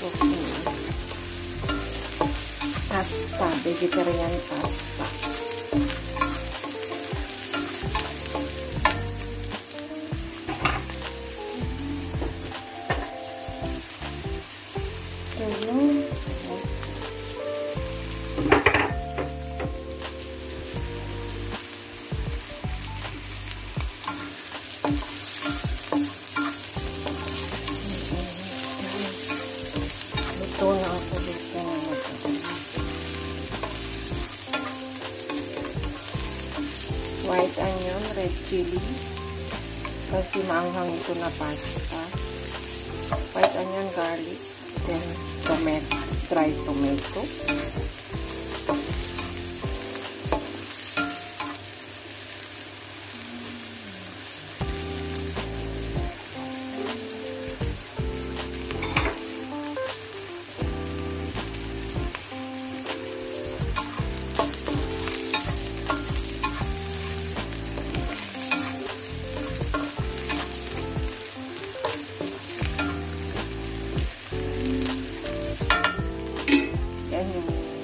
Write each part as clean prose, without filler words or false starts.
cooking pasta, vegetarian pasta. Ito na ako dito na white onion, red chili kasi maanghang ito na pasta, white onion, garlic, then tomato, dried tomato,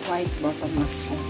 white button mushroom.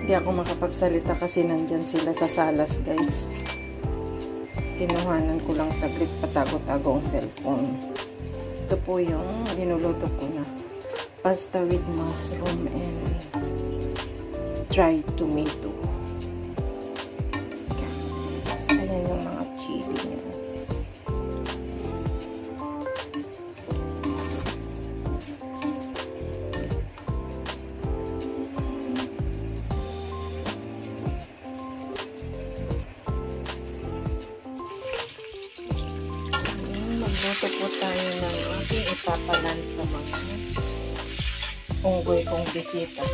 Hindi ako makapagsalita kasi nandyan sila sa salas, guys. Kinuhanan ko lang saglit, patago-tago ang cellphone. Ito po yung linuluto ko na pasta with mushroom and dried tomato. Ayan yung mga chili niya. Magluto po tayo ng ating ipapalan sa mga unggoy kong bisita.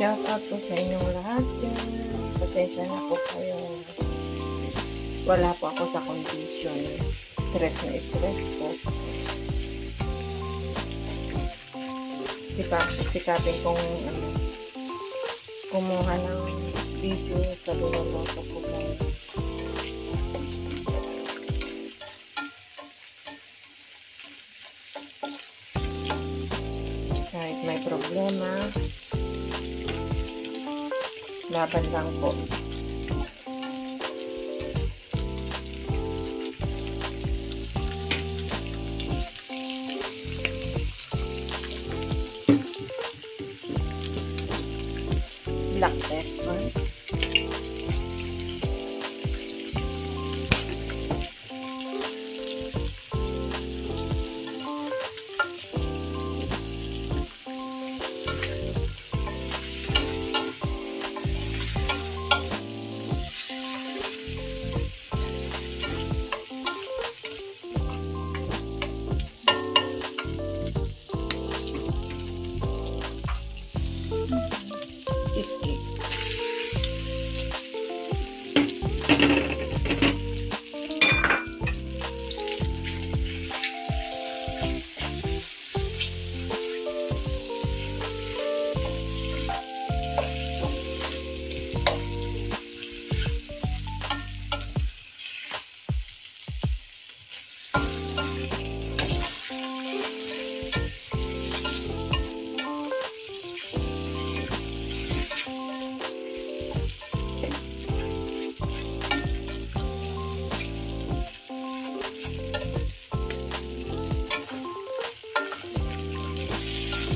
Shout out po sa inyong lahat yan. Pasensya na po kayo. Wala po ako sa condition. Stress na stress po. Sikapin kong kumuha ng video sa luloto ko. Kahit may problema, laban lang po. Black pepper.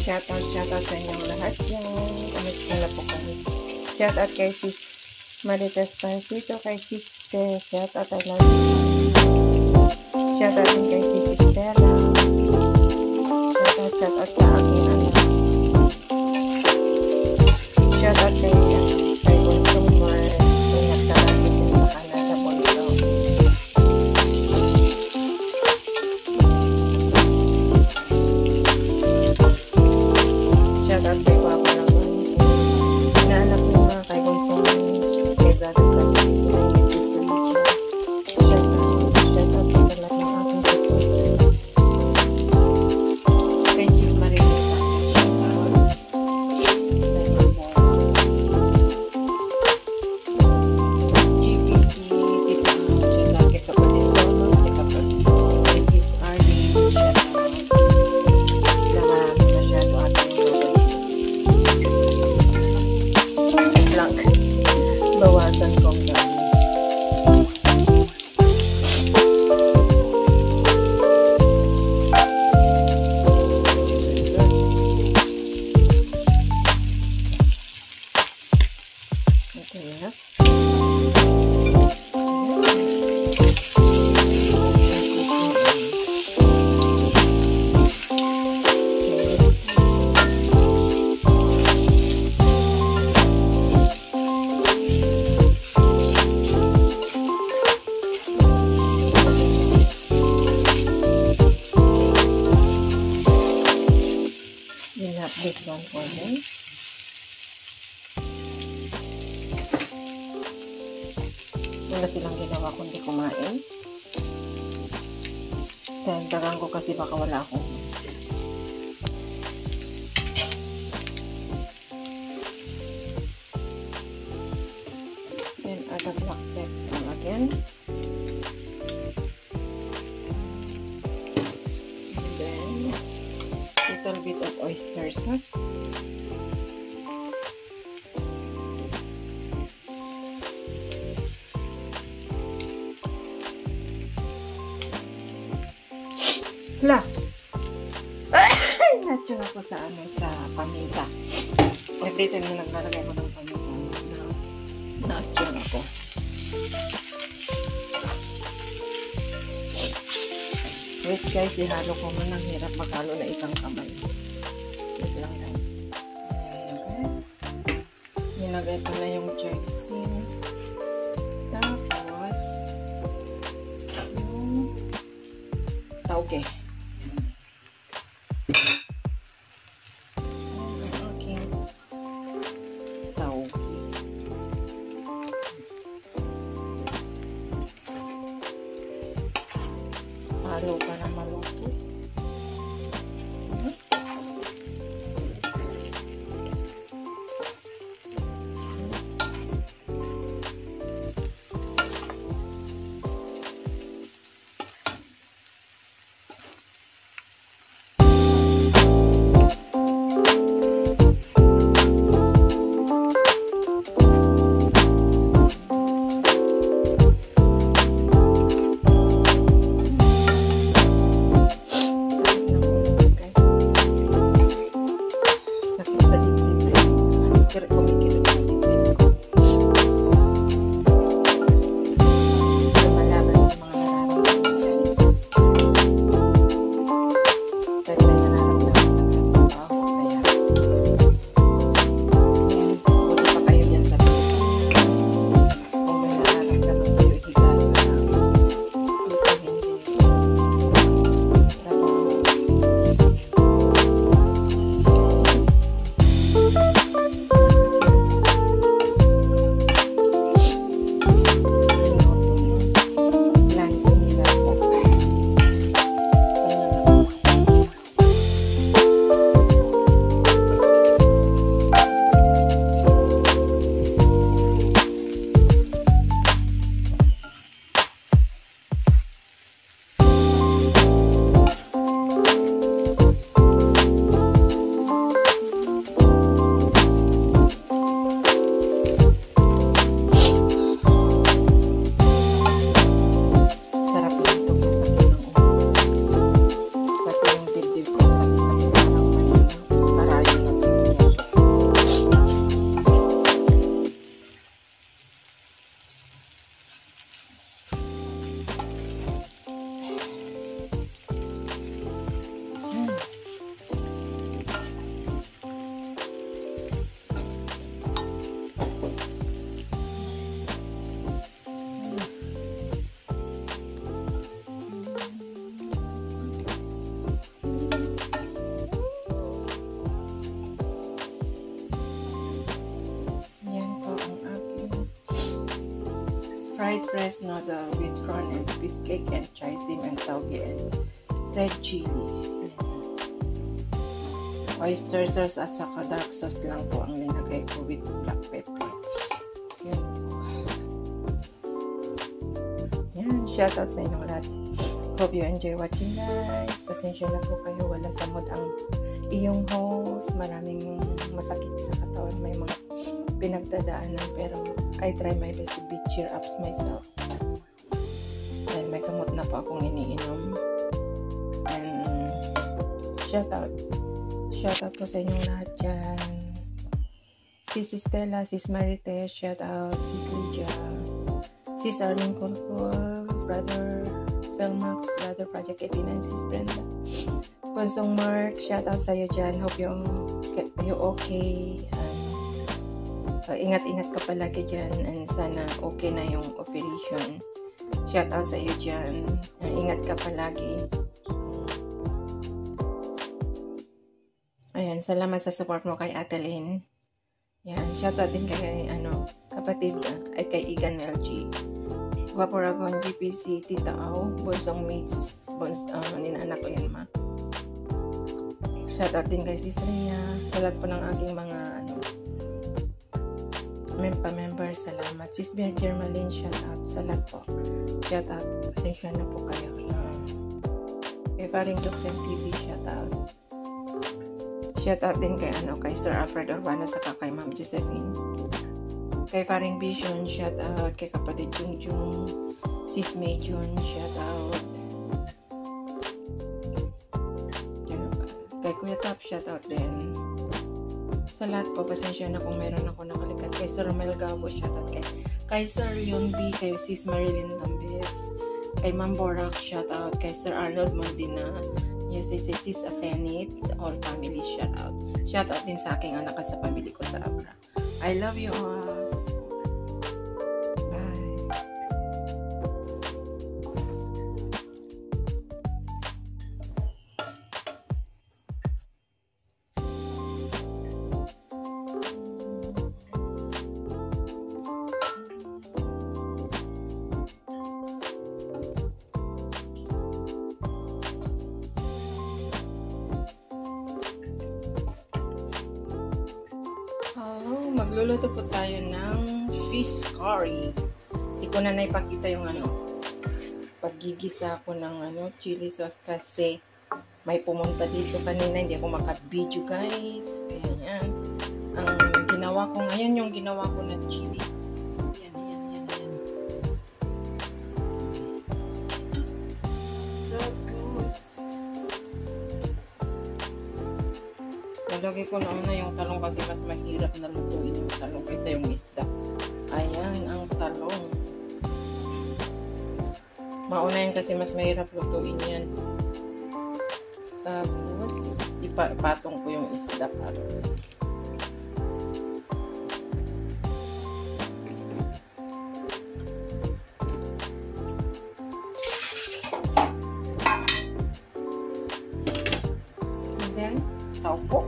Shoutout sa inyong lahat yan. Kamusta na po kami. Shoutout kay Sis Marites Pancito, kay Sis Te. Shoutout I love you. Shoutout din kay Sis Stella. Shoutout sa aking anak. Shoutout kay Bunsong Mar. Ingat ka natin sa kanan sa Bunsong. Shoutout kay Papa naman. Inaanak mo mga kay Bunsong kay Brother Brother. Shoutout sa lahat ng aking support. Kay Sis Marina. Bawasan kong gawin. Okay na. This one for them. Wala silang ginawa kundi kumain. Dahil dagang ko kasi baka wala akong and add the black pepper again. Little bit of oyster sauce. La. na-action ako sa sa paminta. Every time na naglalagay ko ng paminta, na-action ako. Wait guys, ihalo ko man, ang hirap maghalo na isang kamay. Wait lang guys. Ayan guys. Nilagay ko na yung chasing. Tapos, yung tauge. Halo para maluto. Fried rice noodle with prawn and fish cake and chaisim and tauge and red chili. Oyster sauce at saka dark sauce lang po ang linagay ko with black pepper. Yan. Yan. Shoutout sa inyong lahat. Hope you enjoy watching guys. Pasensya na po kayo. Wala sa mood ang iyong host. Maraming masakit sa katawan. May mga pinagdadaanan pero I try my best to cheer up myself. Dahil may gamot na po akong iniinom. And shoutout po sa inyong lahat dyan. Sis Stella, Sis Marites, shoutout. Sis Lydia, Sis Arlene Colcol, Brother Belmax, Brother Project 89, Sis Brenda, Ponsong Mark, shoutout sa iyo dyan. Hope you okay. Ingat-ingat ka palagi dyan and sana okay na yung operation. Shout out sa iyo dyan. Ingat ka palagi. Ayan, salamat sa support mo kay Ate Lynn. Yan, shout out din kay kapatid ay kay Igan LG. Waporagon GPC, Tita Au, Bonsong Mates, ninanak ko yan ma. Shout out din kay Sis Rhea. Sa lahat po ng aking mga member, salamat. Sis Germaline, shout out sa lahat po. Shout out. Pasensya na po kayo. Kay Faring Duxen TV, shout out. Shout out din kay Sir Alfred Urbano saka kay Ma'am Josephine. Kay Faring Vision, shout out. Kay kapatid Jungjung, Sis Mayjun, shout out. Kay Kuya Top, Shoutout din. Sa lahat po, pasensya na kung meron ako nakalikat. Kay Sir Romel Gabo, shoutout kay Sir Yunbi, kay Sis Marilyn Tambes, kay Ma'am Borak, shoutout kay Sir Arnold Mondina, yes, Sis Asenit, all family, shoutout. Shoutout din sa aking anak at sa family ko sa Abra. I love you all. Magluluto po tayo ng fish curry. Hindi ko na naipakita yung paggigisa ko ng chili sauce kasi may pumunta dito kanina, hindi ako maka-video guys. Kaya yan. Ang ginawa ko ngayon, yung ginawa ko na chili. Yan. Nalagay ko na yung talong kasi mas mahirap na lutuin yung talong kaysa yung isda. Ayan ang talong. Mauna yan kasi mas mahirap lutuin yan. Tapos, ipatong ko yung isda para. And then, taupo.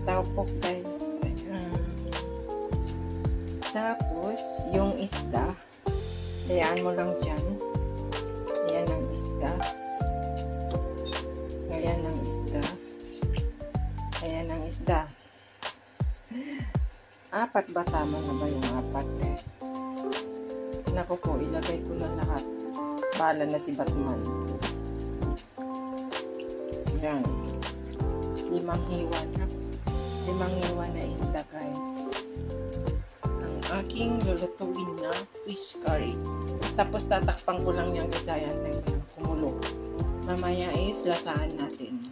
Taupo guys. Tapos, yung isda, hayaan mo lang dyan. Ayan ang isda. Ayan ang isda. Ayan ang isda. Apat ba? Tama na ba yung apat? Naku po, ilagay ko na lahat. Bahala na si Batman. Ayan. 5 hiwa na. 5 hiwa na isda guys. Aking lulutuin na fish curry. Tapos tatakpan ko lang yung isa yan na kumulo. Mamaya is lasaan natin.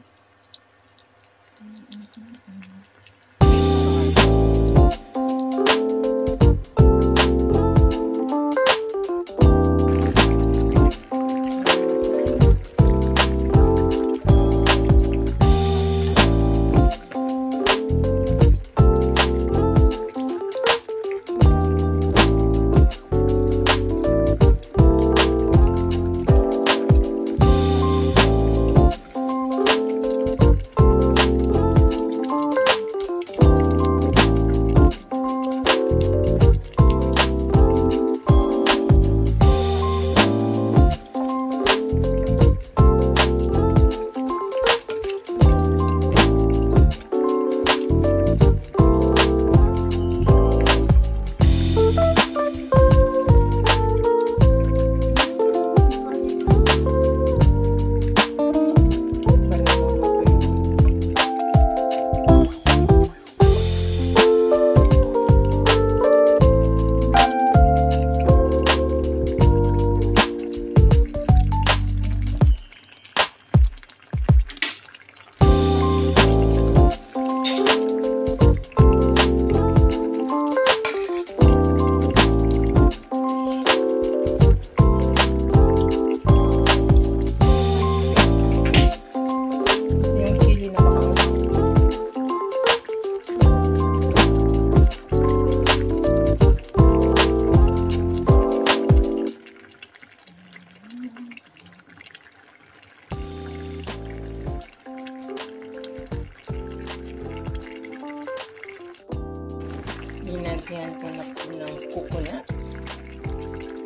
Binagyan ko na po ng coconut.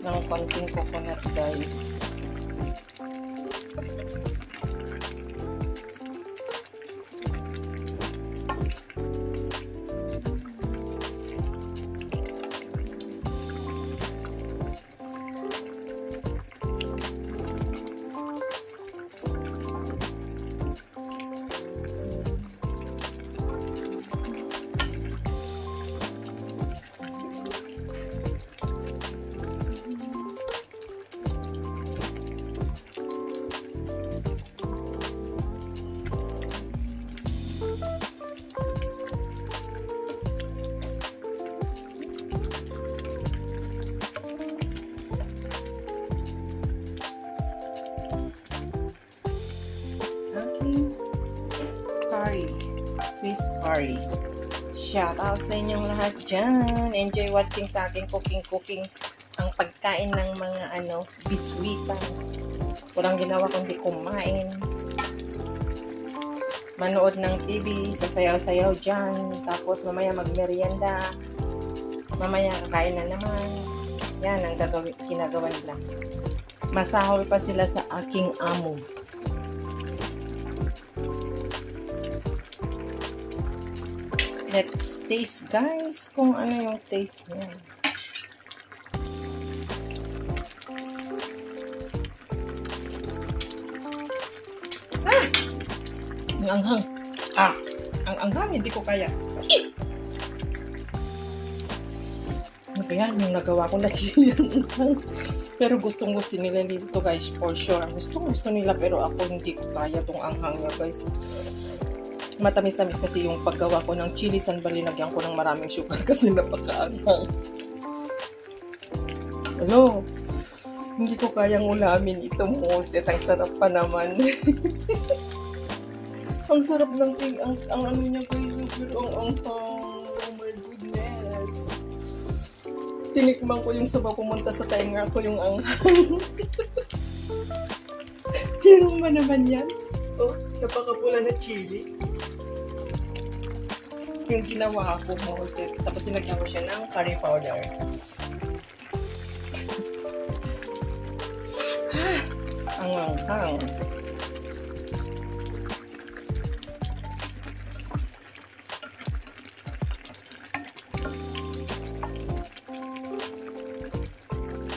Ng konting coconut guys. curry. Shout out sa inyong lahat dyan. Enjoy watching sa aking cooking. Ang pagkain ng mga biswitan. Walang ginawa kundi kumain. Manood ng TV, sasayaw-sayaw dyan. Tapos mamaya magmerienda. Mamaya kakain na naman. Yan ang ginagawa nila. Masahol pa sila sa aking amo. Let's taste, guys, kung ano yung taste niya. Ang anghang. Ang anghang, hindi ko kaya. Ano ba yan? Yung nagawa ko na chili ang anghang. Pero gustong-gusto nila dito, guys, for sure. Gustong-gusto nila, pero ako hindi ko kaya tong anghang niya, guys. Matamis-tamis kasi yung paggawa ko ng chili sandal, linagyan ko ng maraming sugar kasi napakaanghang. Hello, hindi ko kayang ulamin ito, Moset. Ang sarap pa naman. Ang sarap ng ang ano niya, guys, super ang oh my goodness. Tinikman ko yung sabaw, pumunta sa tainga ko yung anghang. Hirong ba naman yan? Oh, napakapula na chili. Yung ginawa ko, Moset. Tapos nilagyan ko siya ng curry powder. Ang anghang.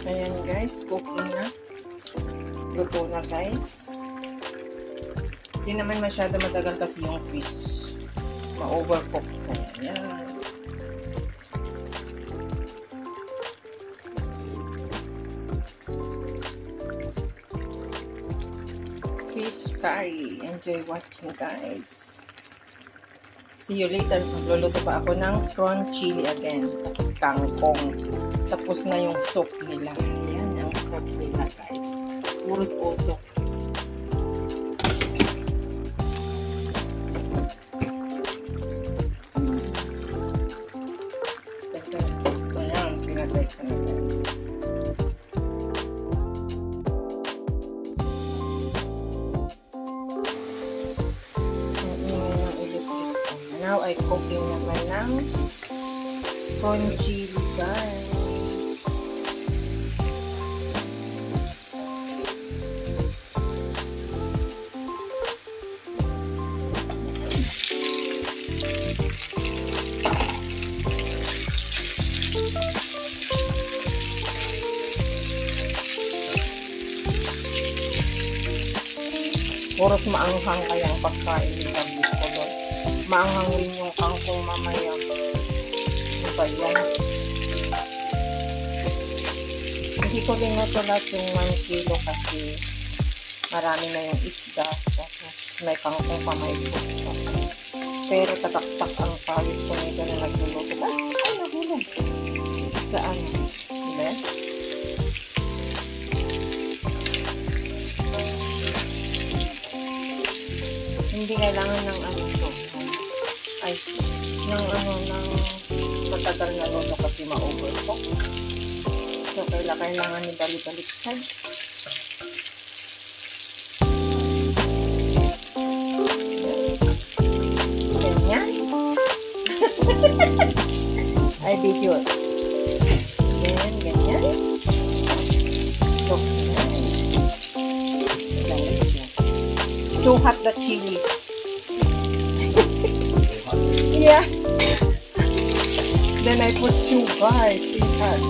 Ayan, guys, cooking na. Luto na, guys. Hindi naman masyado matagal kasi yung fish. Ma-overcook ko. Ayan. Fish curry. Enjoy watching, guys. See you later. Magluluto pa ako ng prawn chili again. Tapos kangkong. Tapos na yung soup nila. Ayan ang soup nila, guys. Puro usok. Ayan, pinatay ko na, guys. Now ay cooking naman ng prawn chili, guys. Puros maanghang kaya ang pagkain nila dito, Lord. Maanghang rin yung kangkong mamaya. Ano ba yan? Hindi ko rin natulat yung 1 kilo kasi marami na yung isda. May kangkong pa, may isda. Pero tataktak ang pawis ko nito na nagluluto. Ay, nahulog. Saan? Hindi? Hindi kailangan ng to. Ay, ng matagal na luto kasi ma-overcook. So, kailangan ni balik-baliktad. Ganyan. Ay, video. Ganyan. Too hot the chili. Yeah. Then I put sugar. Too hot.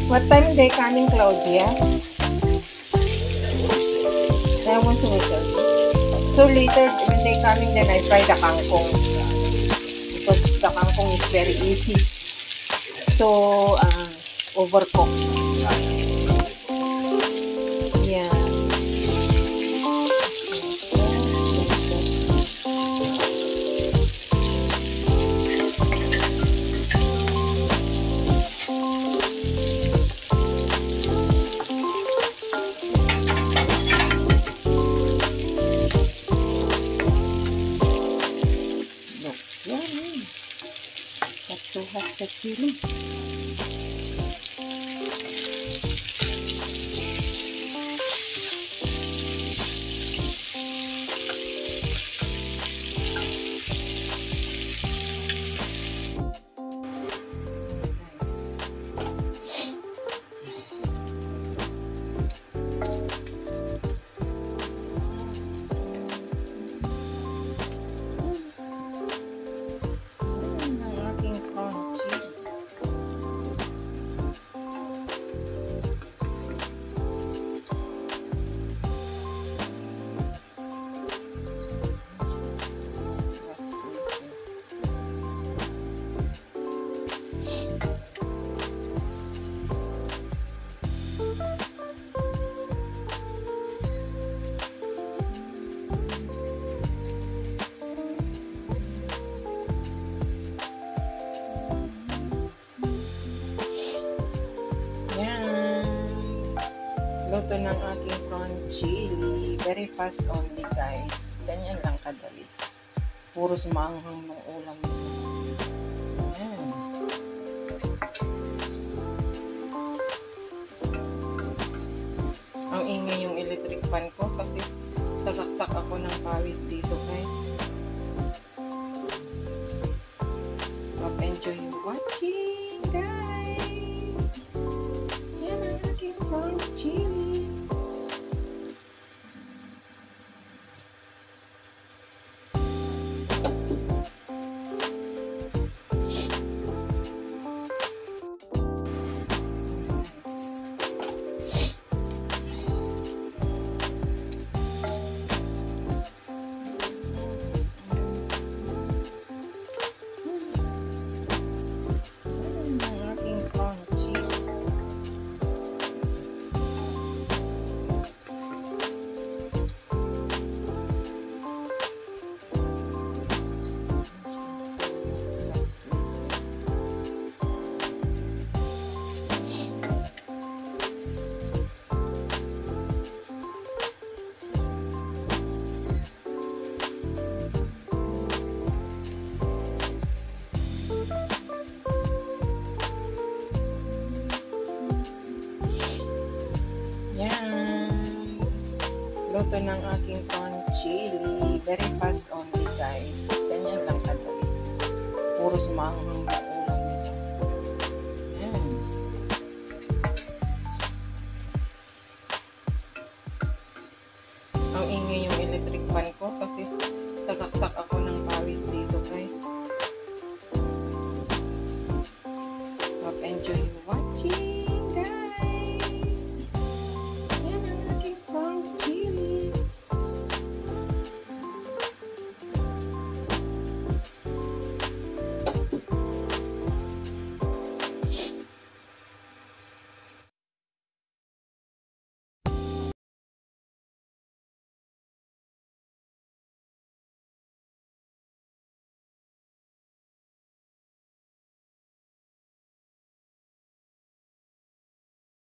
What time they coming, Claudia? I want to wait. So later, when they coming, then I fry the kangkong. Because the kangkong is very easy. So, overcook. Yeah. That's the chili. Luto ng aking prawn chili. Very fast only, guys. Ganyan lang kadali. Puros maanghang ng ulam. Ayan. Ang ingay yung electric fan ko kasi tagaktak ako ng pawis dito, guys. Hope enjoy you watching, guys. Yan ang aking prawn chili. Luto ng aking prawn chili. Very fast only, guys. Ganyan lang kadali. Puros maanghang na ulam nito. Ayan. Ang ingay yung electric fan ko kasi tagaktak ako